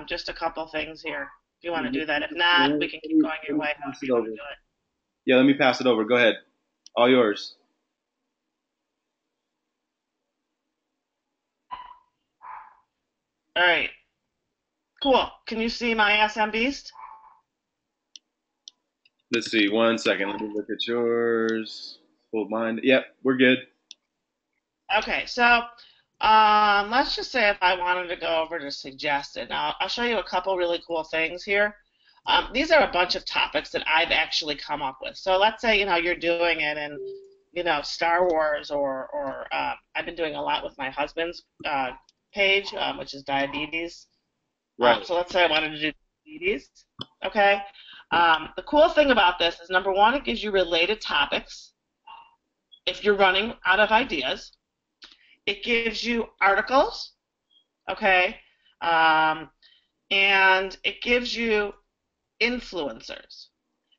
Just a couple things here. If you want to do that. If not, we can keep going your Let me way. pass However it you want over. to do it. Yeah, let me pass it over. Go ahead. All yours. All right. Cool. Can you see my SM Beast? Let's see. One second. Let me look at yours. Hold mine. Yep, we're good. Okay, so let's just say if I wanted to go over to suggested. Now, I'll show you a couple really cool things here. These are a bunch of topics that I've actually come up with. So let's say, you're doing it in, Star Wars or I've been doing a lot with my husband's page, which is diabetes. Right. So let's say I wanted to do diabetes. Okay. The cool thing about this is number one, it gives you related topics if you're running out of ideas. It gives you articles, okay, um, and it gives you influencers.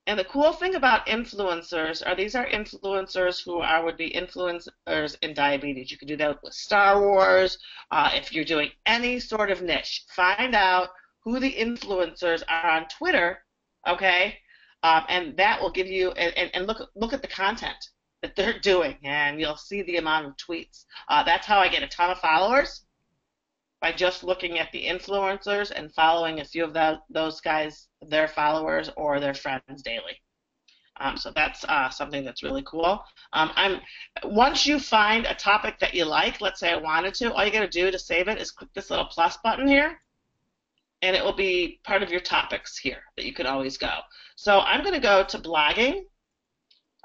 And the cool thing about influencers are these are influencers who are would be influencers in diabetes. You can do that with Star Wars. If you're doing any sort of niche, find out who the influencers are on Twitter, okay, and that will give you and look at the content that they're doing, and you'll see the amount of tweets. That's how I get a ton of followers by just looking at the influencers and following a few of those guys, their followers or their friends daily. So that's something that's really cool. Once you find a topic that you like, let's say I wanted to, all you got to do to save it is click this little plus button here, and it will be part of your topics here that you can always go. So I'm going to go to blogging,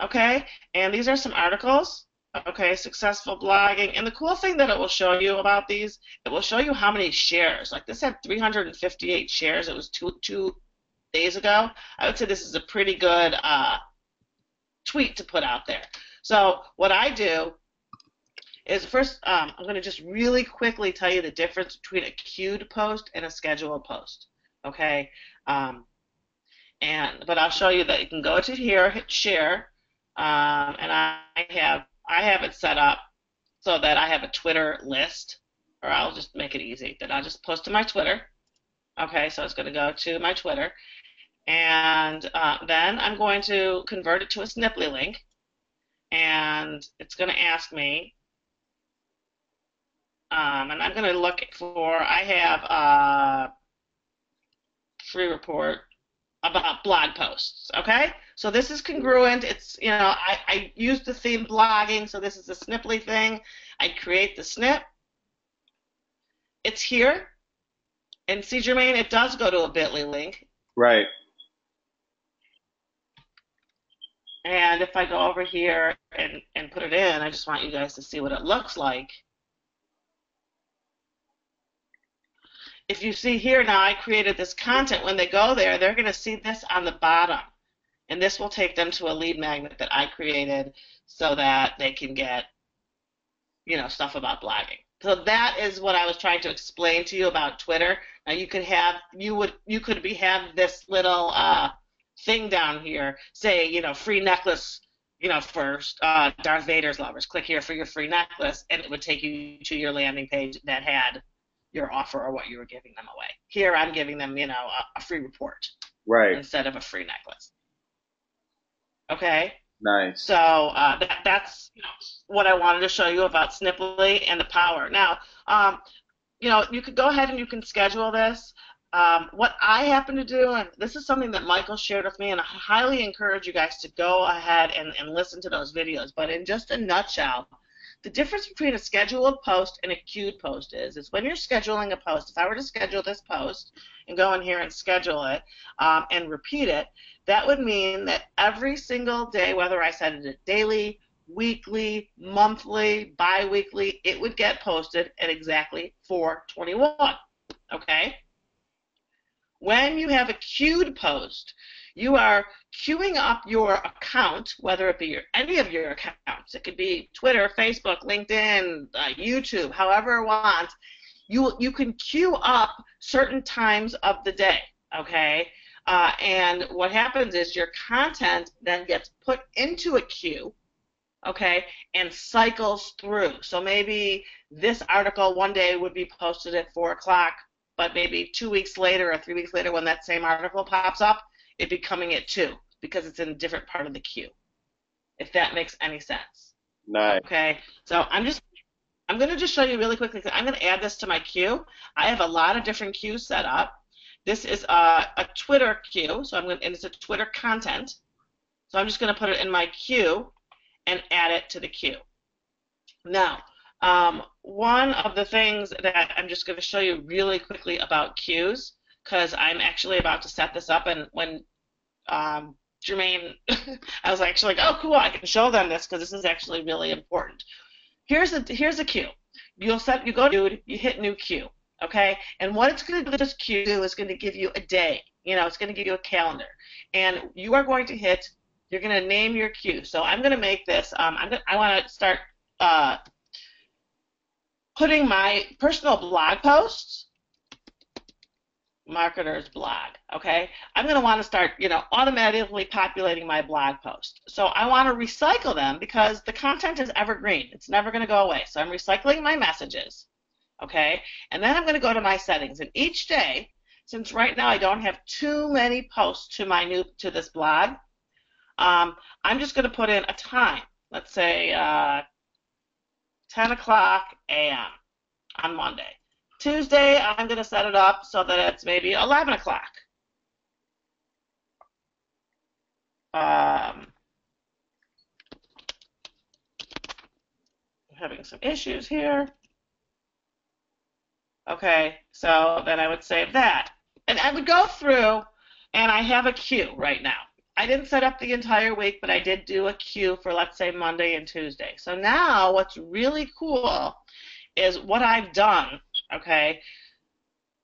okay, and these are some articles. Okay, successful blogging. And the cool thing that it will show you about these, it will show you how many shares. Like this had 358 shares. It was two days ago. I would say this is a pretty good tweet to put out there. So what I do is first, I'm going to just really quickly tell you the difference between a queued post and a scheduled post. Okay, but I'll show you that you can go to here, hit share, and I have it set up so that I have a Twitter list, or I'll just make it easy. Then I'll just post to my Twitter. Okay, so it's going to go to my Twitter, and then I'm going to convert it to a Sniply link, and it's going to ask me, and I'm going to look for. I have a free report about blog posts. Okay, so this is congruent. It's I use the theme blogging, so this is a Sniply thing. I create the snip. It's here, and see, Jermaine, it does go to a Bitly link. Right. And if I go over here and put it in, I just want you guys to see what it looks like. If you see here now, I created this content. When they go there, they're going to see this on the bottom. And this will take them to a lead magnet that I created so that they can get, stuff about blogging. So that is what I was trying to explain to you about Twitter. Now you could have this little thing down here, say, free necklace, for Darth Vader's lovers. Click here for your free necklace, and it would take you to your landing page that had your offer or what you were giving them away. Here I'm giving them, a free report Right. instead of a free necklace. Okay? Nice. So that's what I wanted to show you about Sniply and the power. Now, you could go ahead and you can schedule this. What I happen to do, and this is something that Michael shared with me, and I highly encourage you guys to go ahead and listen to those videos. But in just a nutshell, the difference between a scheduled post and a queued post is when you're scheduling a post, if I were to schedule this post and go in here and schedule it and repeat it, that would mean that every single day, whether I set it daily, weekly, monthly, bi-weekly, it would get posted at exactly 4:21. Okay? When you have a queued post, you are queuing up your account, whether it be any of your accounts. It could be Twitter, Facebook, LinkedIn, YouTube, however it wants. You can queue up certain times of the day, okay? And what happens is your content then gets put into a queue, okay, and cycles through. So maybe this article one day would be posted at 4 o'clock, but maybe 2 weeks later or 3 weeks later when that same article pops up, it'd be coming at 2 because it's in a different part of the queue, if that makes any sense. Nice. Okay, so I'm going to just show you really quickly. I'm going to add this to my queue. I have a lot of different queues set up. This is a Twitter queue, so and it's a Twitter content. So I'm just going to put it in my queue and add it to the queue. Now, one of the things that I'm just going to show you really quickly about queues, because I'm actually about to set this up, and when Jermaine, I was actually like, oh, cool, I can show them this because this is actually really important. Here's a queue. You go to you hit new queue, okay? And what it's going to do, this queue is going to give you a day. It's going to give you a calendar, and you are going to hit. You're going to name your queue. So I'm going to make this. I want to start putting my personal blog posts, marketer's blog, okay? I'm going to want to start, automatically populating my blog post. So I want to recycle them because the content is evergreen. It's never going to go away. So I'm recycling my messages, okay? And then I'm going to go to my settings. And each day, since right now I don't have too many posts to this blog, I'm just going to put in a time. Let's say 10 o'clock a.m. on Monday. Tuesday, I'm going to set it up so that it's maybe 11 o'clock. I'm having some issues here. Okay, so then I would save that. And I would go through, and I have a queue right now. I didn't set up the entire week, but I did do a queue for, let's say, Monday and Tuesday. So now what's really cool is what I've done, okay?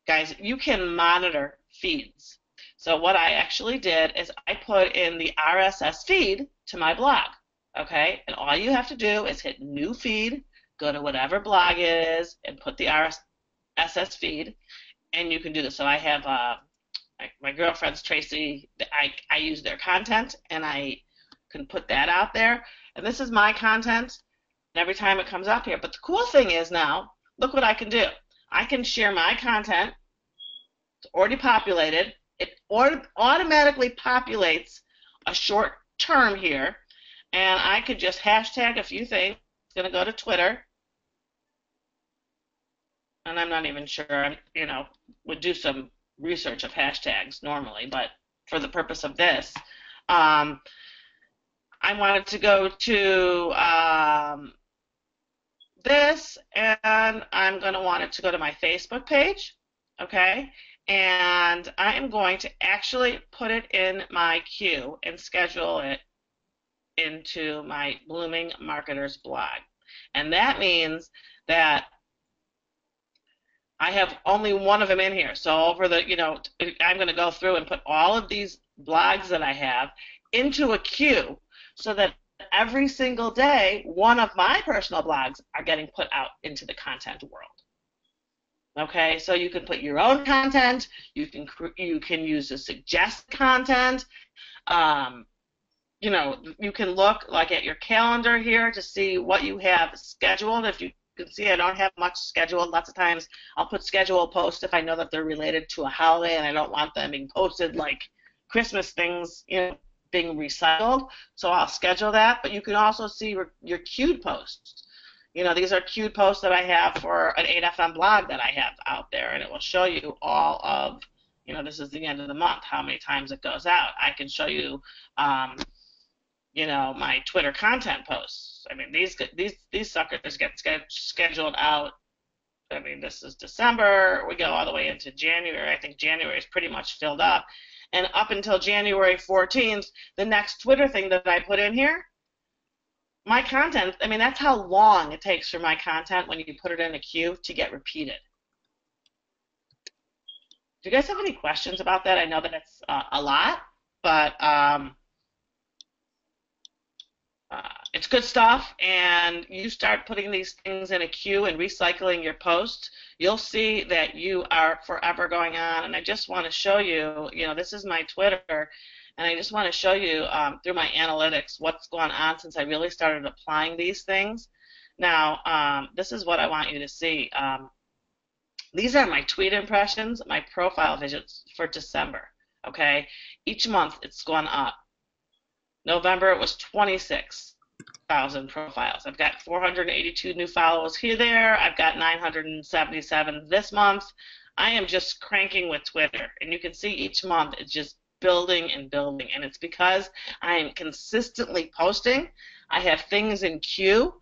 Guys, you can monitor feeds. So what I actually did is I put in the RSS feed to my blog, okay? And all you have to do is hit new feed, go to whatever blog it is, and put the RSS feed, and you can do this. So I have my girlfriend's Tracy, I use their content, and I can put that out there. And this is my content every time it comes up here. But the cool thing is now, look what I can do. I can share my content. It's already populated. It automatically populates a short term here, and I could just hashtag a few things. It's going to go to Twitter, and I'm not even sure, would do some research of hashtags normally, but for the purpose of this, I wanted to go to this, and I'm going to want it to go to my Facebook page, okay? And I am going to actually put it in my queue and schedule it into my Blooming Marketers blog. And that means that I have only one of them in here. So over the, I'm going to go through and put all of these blogs that I have into a queue so that every single day, one of my personal blogs are getting put out into the content world. Okay, so you can put your own content. You can use the suggest content. You can look like at your calendar here to see what you have scheduled. If you can see, I don't have much scheduled. Lots of times I'll put scheduled posts if I know that they're related to a holiday and I don't want them being posted like Christmas things, being recycled. So I'll schedule that. But you can also see your queued posts. These are queued posts that I have for an 8FM blog that I have out there, and it will show you all of this is the end of the month, how many times it goes out. I can show you, um, my Twitter content posts. I mean, these suckers get scheduled out. I mean, this is December. We go all the way into January. I think January is pretty much filled up. And up until January 14th, the next Twitter thing that I put in here, my content, I mean, that's how long it takes for my content when you put it in a queue to get repeated. Do you guys have any questions about that? I know that it's a lot, but it's good stuff, and you start putting these things in a queue and recycling your posts, you'll see that you are forever going on. And I just want to show you, this is my Twitter, and I just want to show you through my analytics what's going on since I really started applying these things. Now, this is what I want you to see. These are my tweet impressions, my profile visits for December, okay? Each month it's gone up. November it was 26,000 profiles. I've got 482 new followers here there. I've got 977 this month. I am just cranking with Twitter, and you can see each month it's just building and building, and it's because I am consistently posting. I have things in queue,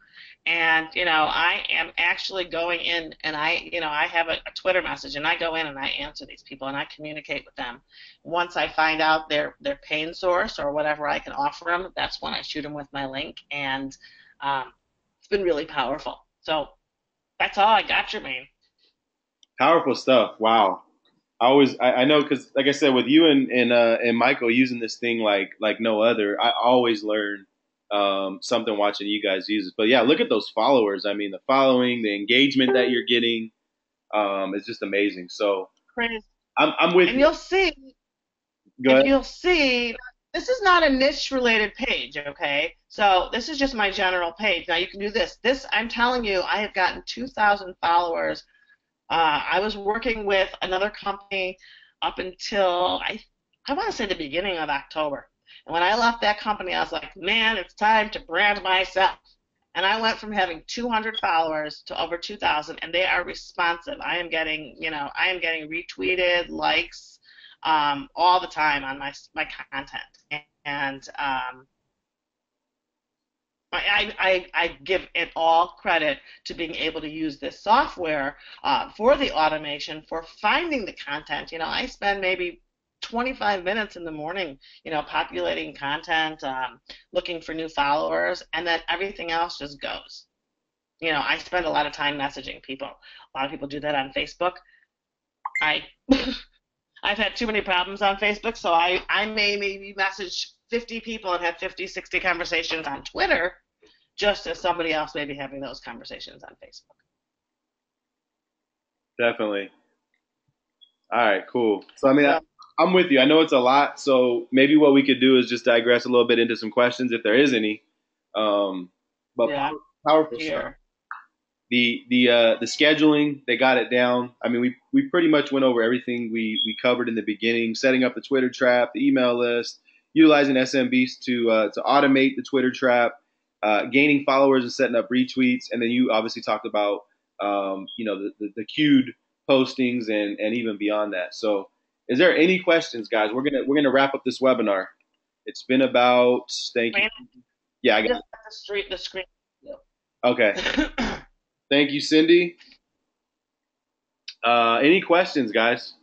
and I am actually going in, and I have a Twitter message, and I go in and I answer these people and I communicate with them. Once I find out their pain source or whatever I can offer them, that's when I shoot them with my link, and it's been really powerful. So that's all I got, Jermaine. Powerful stuff. Wow. I know, because like I said, with you and Michael using this thing like no other, I always learn something watching you guys use it. But yeah, look at those followers. I mean, the following, the engagement that you're getting, is just amazing. So Crazy. I'm with And you. you'll see, Go and ahead. you'll see, this is not a niche related page, okay? So this is just my general page. Now you can do this. I'm telling you, I have gotten 2,000 followers. I was working with another company up until I want to say the beginning of October. And when I left that company, I was like, man, it's time to brand myself. And I went from having 200 followers to over 2,000, and they are responsive. I am getting retweeted, likes, all the time on my content. And I give it all credit to being able to use this software for the automation, for finding the content. I spend maybe 25 minutes in the morning, populating content, looking for new followers, and then everything else just goes. I spend a lot of time messaging people. A lot of people do that on Facebook. I I've had too many problems on Facebook, so I may maybe message 50 people and have 50, 60 conversations on Twitter, just as somebody else may be having those conversations on Facebook. Definitely. All right, cool. So I mean, So, I'm with you. I know it's a lot, so maybe what we could do is just digress a little bit into some questions if there is any. Um, but yeah, powerful stuff. here. The scheduling, they got it down. I mean, we pretty much went over everything we covered in the beginning, setting up the Twitter trap, the email list, utilizing SMBs to automate the Twitter trap, gaining followers and setting up retweets, and then you obviously talked about the queued postings and even beyond that. So, is there any questions, guys? We're gonna wrap up this webinar. It's been about, thank you. Man, Yeah, I I got just got the screen. it. Okay. Thank you, Cindy. Any questions, guys?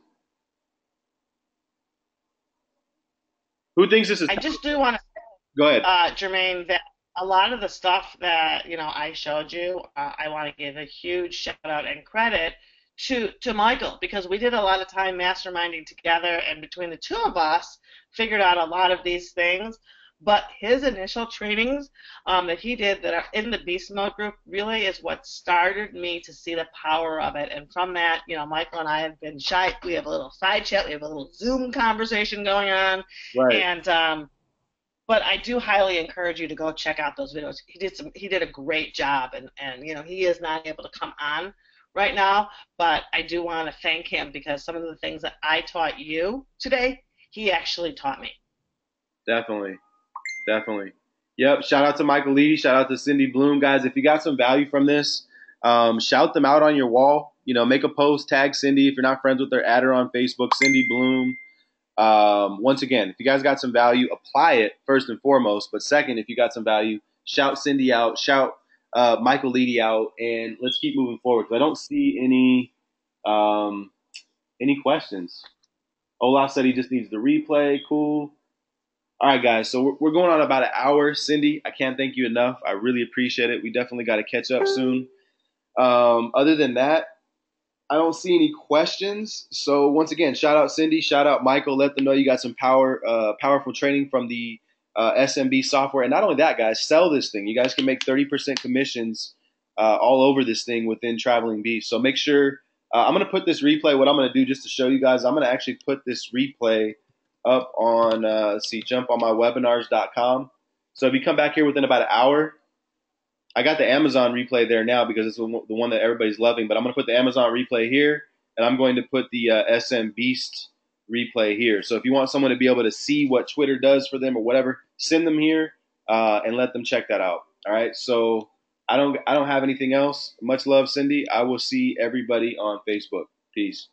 Who thinks this is? I just do want to, Go ahead. Jermaine, that a lot of the stuff that I showed you, I want to give a huge shout out and credit to Michael, because we did a lot of time masterminding together, and between the two of us, figured out a lot of these things. But his initial trainings that he did that are in the Beast Mode group really is what started me to see the power of it. And from that, Michael and I have been shy. We have a little side chat. We have a little Zoom conversation going on, Right. and but I do highly encourage you to go check out those videos. He did a great job, and he is not able to come on right now, but I do want to thank him, because some of the things that I taught you today, he actually taught me. Definitely. Definitely. Yep. Shout out to Michael Lee. Shout out to Cindy Bloom, guys. If you got some value from this, shout them out on your wall. make a post, tag Cindy. If you're not friends with her, add her on Facebook, Cindy Bloom. Once again, if you guys got some value, apply it first and foremost. But second, if you got some value, shout Cindy out, shout Michael Leedy out, and let's keep moving forward. I don't see any questions. Olaf said he just needs the replay. Cool. All right, guys. So we're going on about an hour. Cindy, I can't thank you enough. I really appreciate it. We definitely got to catch up soon. Other than that, I don't see any questions. So once again, shout out Cindy, shout out Michael. Let them know you got some powerful training from the SMB software. And not only that, guys, sell this thing. You guys can make 30% commissions all over this thing within Traveling Beast. So make sure I'm going to put this replay. What I'm going to do just to show you guys, I'm going to actually put this replay up on, jump on my webinars.com. So if you come back here within about an hour, I got the Amazon replay there now because it's the one that everybody's loving. But I'm going to put the Amazon replay here, and I'm going to put the SM Beast replay here. So if you want someone to be able to see what Twitter does for them or whatever, send them here and let them check that out. All right. So I don't have anything else. Much love, Cindy. I will see everybody on Facebook. Peace.